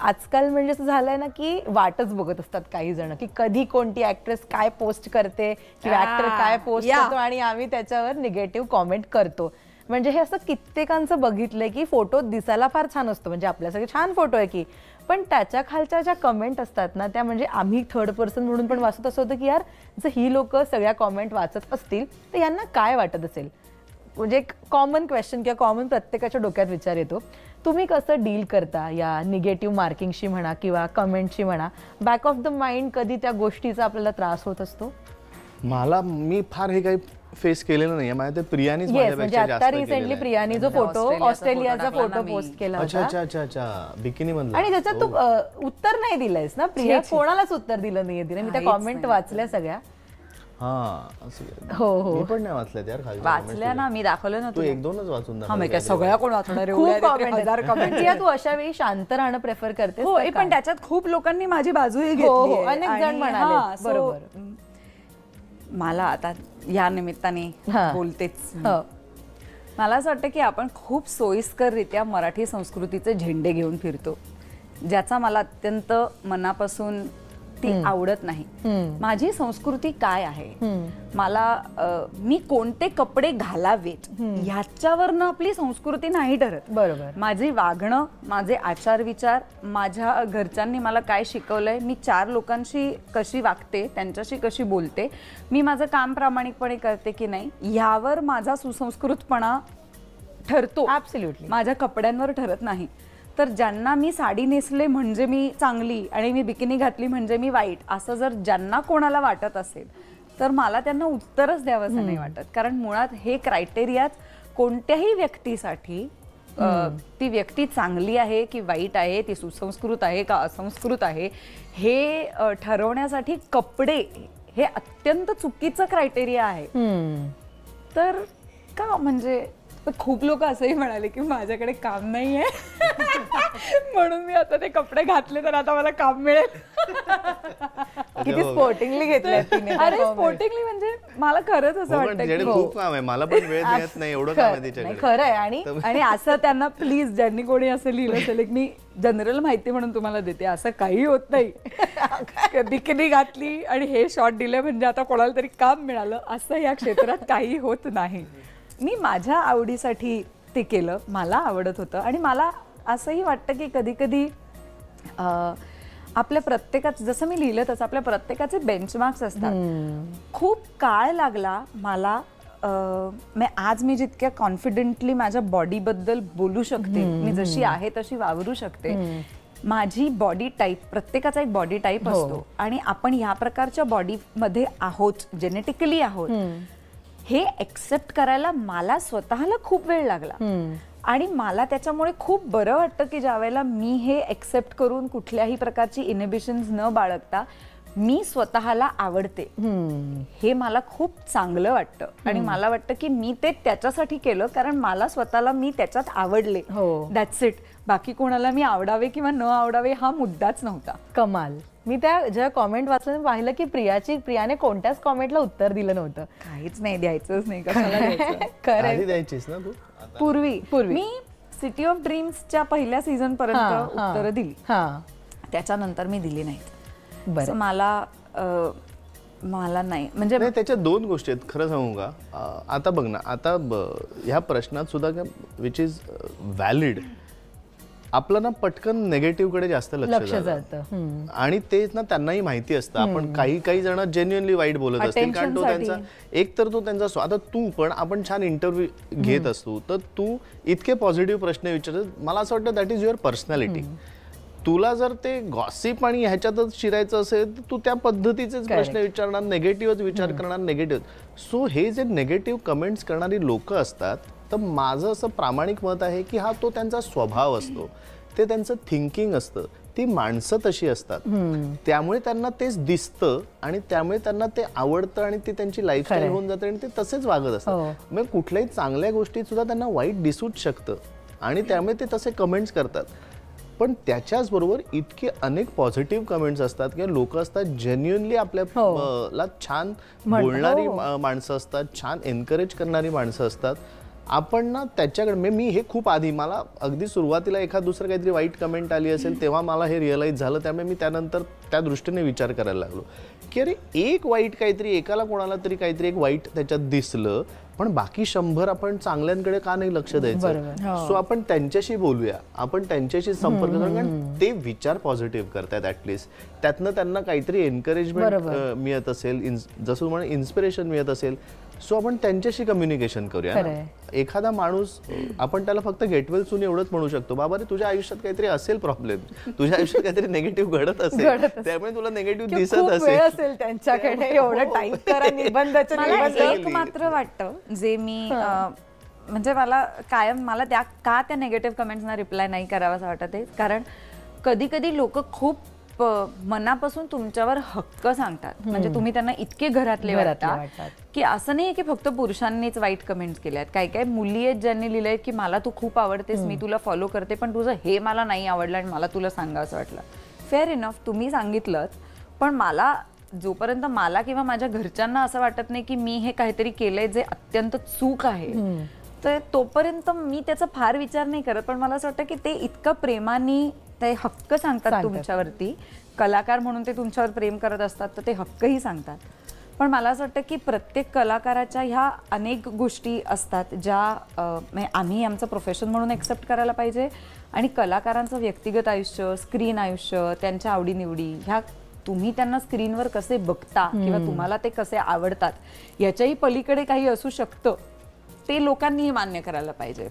आजकाल म्हणजे असं झालंय ना की वाटच बघत असतात काही जण की कधी कोणती ऍक्ट्रेस काय पोस्ट करते किंवा ऍक्टर काय पोस्ट करतो आणि आम्ही त्याच्यावर निगेटिव्ह कॉमेंट करतो. म्हणजे हे असं कित्येकांचं बघितलंय की फोटो दिसायला फार छान असतो, म्हणजे आपल्यासाठी छान फोटो आहे की, पण त्याच्या खालच्या ज्या कमेंट असतात ना त्या म्हणजे आम्ही थर्ड पर्सन म्हणून पण वाचत असं होतं की यार जर ही लोक सगळ्या कॉमेंट वाचत असतील तर यांना काय वाटत असेल. म्हणजे एक कॉमन क्वेश्चन किंवा कॉमन प्रत्येकाच्या डोक्यात विचार येतो. तुम्ही कसं डील करता या निगेटिव्ह मार्किंगशी म्हणा किंवा कमेंटशी म्हणा? बॅक ऑफ द माइंड कधी त्या गोष्टीचा आपल्याला त्रास होत असतो? मी फार हे काही फेस केलेलं नाहीये. माझ्या ते प्रियानीच माझ्यापेक्षा जास्त केलेलं. रिसेंटली प्रियानी जो फोटो ऑस्ट्रेलियाचा फोटो पोस्ट केला होता. अच्छा बिकिनी मधला, आणि त्याच्यात तू उत्तर नाही दिलंयस ना प्रिया, कोणालाच उत्तर दिलं नाहीये तिने. मी त्या कॉमेंट वाचल्या सगळ्या. हो हो, मी पण नाही वाचल्यात यार. खाली वाचल्या ना, मी दाखवलं ना. तू एक दोनच वाचून दाखव. सगळ्या कोण वाचणार? हजार कमेंट. तू अशा वेळी शांत राहणं प्रेफर करते? हो, पण त्याच्यात खूप लोकांनी माझी बाजूही घेतली. अनेक जण म्हणाले. बरोबर. मला आता या निमित्ताने बोलतेच, मला असं वाटतं की आपण खूप सोयीस्कररित्या मराठी संस्कृतीचे झेंडे घेऊन फिरतो, ज्याचा मला अत्यंत मनापासून ती आवडत नाही. माझी संस्कृती काय आहे, मला मी कोणते कपडे घालावेत ह्याच्यावरनं आपली संस्कृती नाही ठरत. बरोबर. माझे वागणं, माझे आचार विचार, माझ्या घरच्यांनी मला काय शिकवलंय, मी 4 लोकांशी कशी वागते, त्यांच्याशी कशी बोलते, मी माझं काम प्रामाणिकपणे करते की नाही, ह्यावर माझा सुसंस्कृतपणा ठरतो. ऍब्सोल्युटली. माझ्या कपड्यांवर ठरत नाही. तर ज्यांना मी साडी नेसले म्हणजे मी चांगली आणि मी बिकिनी घातली म्हणजे मी वाईट, असं जर ज्यांना कोणाला वाटत असेल तर मला त्यांना उत्तरच द्यावंसं नाही वाटत. कारण मुळात हे क्रायटेरियाच कोणत्याही व्यक्तीसाठी, ती व्यक्ती चांगली आहे की वाईट आहे, ती सुसंस्कृत आहे का असंस्कृत आहे, हे ठरवण्यासाठी कपडे हे अत्यंत चुकीचं क्रायटेरिया आहे. तर का म्हणजे खूप लोक असंही म्हणाले की माझ्याकडे काम नाहीये म्हणून मी आता ते कपडे घातले तर आता मला काम मिळेल. किती स्पोर्टिंगली घेतले तिने. अरे स्पोर्टिंगली म्हणजे मला खरंच असं वाटतं खूप काम आहे, मला पण वेळ मिळत नाही, एवढं काम आहे तिच्याकडे. खरं आहे. आणि असं त्यांना प्लीज ज्यांनी कोणी असं लिहिलं असेल की मी जनरल माहिती म्हणून तुम्हाला देते, असं काही होत नाही. बिकिनी घातली आणि हे शॉट दिले म्हणजे आता कोणाला तरी काम मिळालं, असं या क्षेत्रात काही होत नाही. मी माझ्या आवडीसाठी ते केलं, मला आवडत होतं. आणि मला असंही वाटतं की कधी कधी आपल्या प्रत्येकाचं, जसं मी लिहिलं तसं आपल्या प्रत्येकाचे बेंचमार्क्स असतात. खूप काळ लागला मला, आज मी जितक्या कॉन्फिडेंटली माझ्या बॉडीबद्दल बोलू शकते, मी जशी आहे तशी वावरू शकते. माझी बॉडी टाईप, प्रत्येकाचा एक बॉडी टाईप असतो आणि आपण ह्या प्रकारच्या बॉडीमध्ये आहोत, जेनेटिकली आहोत, हे एक्सेप्ट करायला मला स्वतःला खूप वेळ लागला. आणि मला त्याच्यामुळे खूप बरं वाटतं की ज्या वेळेला मी हे एक्सेप्ट करून कुठल्याही प्रकारची इनहिबिशन्स न बाळगता मी स्वतःला आवडते, हे मला खूप चांगलं वाटतं. आणि मला वाटतं की मी ते त्याच्यासाठी केलं कारण मला स्वतःला मी त्याच्यात आवडले. That's it. बाकी कोणाला मी आवडावे किंवा न आवडावे हा मुद्दाच नव्हता. कमाल. मी त्या जेव्हा कॉमेंट वाचलं पाहिलं की प्रियाने कोणत्याच कॉमेंटला उत्तर दिलं नव्हतं. काहीच नाही, द्यायचंच नाही, कशाला द्यायचं. खरं द्यायचीस ना तू. पूर्वी मी सिटी ऑफ ड्रीम्सच्या पहिल्या सीझन पर्यंत उत्तर दिली, त्याच्यानंतर मी दिली नाहीत. बरं. मला नाही म्हणजे त्याच्या 2 गोष्टी आहेत खरं सांगू का. आता बघ ना, आता ह्या प्रश्नात सुद्धा विच इज व्हॅलिड, आपलं ना पटकन नेगेटिव्ह कडे जास्त लक्ष जातं. आणि तेच ना त्यांनाही माहिती असतं. आपण काही जण जेन्युअनली वाईट बोलत असतील कारण तो त्यांचा एक तर तो त्यांचा. आता तू पण, आपण छान इंटरव्ह्यू घेत असतो तर तू इतके पॉझिटिव्ह प्रश्न विचारत, मला असं वाटतं दॅट इज युअर पर्सनॅलिटी. तुला जर ते गॉसिप आणि ह्याच्यातच शिरायचं असेल तर तू त्या पद्धतीचेच प्रश्न विचारणार, नेगेटिव्हच विचार करणार, नेगेटिव्ह. सो हे जे नेगेटिव्ह कमेंट्स करणारी लोक असतात, तर माझं असं प्रामाणिक मत आहे की हा तो त्यांचा स्वभाव असतो, ते त्यांचं थिंकिंग असतं, ती माणसं तशी असतात, त्यामुळे त्यांना तेच दिसतं आणि त्यामुळे त्यांना ते आवडतं आणि ती त्यांची लाईफस्टाईल होऊन जाते आणि ते तसेच वागत असतात. मग कुठल्याही चांगल्या गोष्टीत सुद्धा त्यांना वाईट दिसूच शकतं आणि त्यामुळे ते तसे कमेंट्स करतात. पण त्याच्याच बरोबर इतके अनेक पॉझिटिव्ह कमेंट्स असतात किंवा लोक असतात जेन्युअनली आपल्याला छान बोलणारी माणसं असतात, छान एनकरेज करणारी माणसं असतात. आपण ना त्याच्याकडे मी हे खूप आधी मला अगदी सुरुवातीला एखाद दुसरं काहीतरी वाईट कमेंट आली असेल तेव्हा मला हे रिअलाइज झालं. त्यामुळे मी त्यानंतर त्या दृष्टीने विचार करायला लागलो की अरे एक वाईट काहीतरी एकाला कोणाला तरी काहीतरी एक वाईट त्याच्यात दिसलं पण बाकी 100 आपण चांगल्यांकडे का नाही लक्ष द्यायचं. सो आपण त्यांच्याशी बोलूया, आपण त्यांच्याशी संपर्क करूया, कारण ते विचार पॉझिटिव्ह करतात. ऍटलिस्ट त्यातनं त्यांना काहीतरी एनकरेजमेंट मिळत असेल, जसं म्हणून इन्स्पिरेशन मिळत असेल. सो आपण त्यांच्याशी कम्युनिकेशन करूया. एखादा माणूस आपण त्याला फक्त गेट वेल सून एवढंच म्हणू शकतो, बाबा रे तुझ्या आयुष्यात काहीतरी असेल प्रॉब्लेम, तुझ्या आयुष्यात काहीतरी निगेटिव्ह घडत असेल, त्यामुळे तुला निगेटिव्ह दिसत असेल त्यांच्याकडे एवढं टाईप करा निबंधाचं. मला एक मात्र वाटतं जे मी म्हणजे मला कायम मला त्या नेगेटिव्ह कमेंट्सना रिप्लाय नाही करावासा वाटत आहे. कारण कधी कधी लोक खूप मनापासून तुमच्यावर हक्क सांगतात. म्हणजे तुम्ही त्यांना इतके घरातले वाटतात की असं नाही की फक्त पुरुषांनीच वाईट कमेंट्स केल्या आहेत. काही काही मुली आहेत ज्यांनी लिहिलंय की मला तू खूप आवडतेस, मी तुला फॉलो करते, पण तुझं हे मला नाही आवडलं आणि मला तुला सांगा असं वाटलं. फेअर इनफ, तुम्ही सांगितलं, पण मला जोपर्यंत मला किंवा माझ्या घरच्यांना असं वाटत नाही की मी हे काहीतरी केलंय जे अत्यंत चूक आहे, तर तोपर्यंत मी त्याचा फार विचार नाही करत. पण मला असं वाटतं की ते इतकं प्रेमाने ते हक्क सांगतात तुमच्यावरती, कलाकार म्हणून ते तुमच्यावर प्रेम करत असतात, तर ते हक्कही सांगतात. पण मला असं वाटतं की प्रत्येक कलाकाराच्या ह्या अनेक गोष्टी असतात ज्या आम्ही आमचं प्रोफेशन म्हणून एक्सेप्ट करायला पाहिजे. आणि कलाकारांचं व्यक्तिगत आयुष्य, स्क्रीन आयुष्य, त्यांच्या आवडीनिवडी, ह्या तुम्ही त्यांना स्क्रीनवर कसे बघता किंवा तुम्हाला ते कसे आवडतात याच्याही पलीकडे काही असू शकतं, ते लोकांनीही मान्य करायला पाहिजे.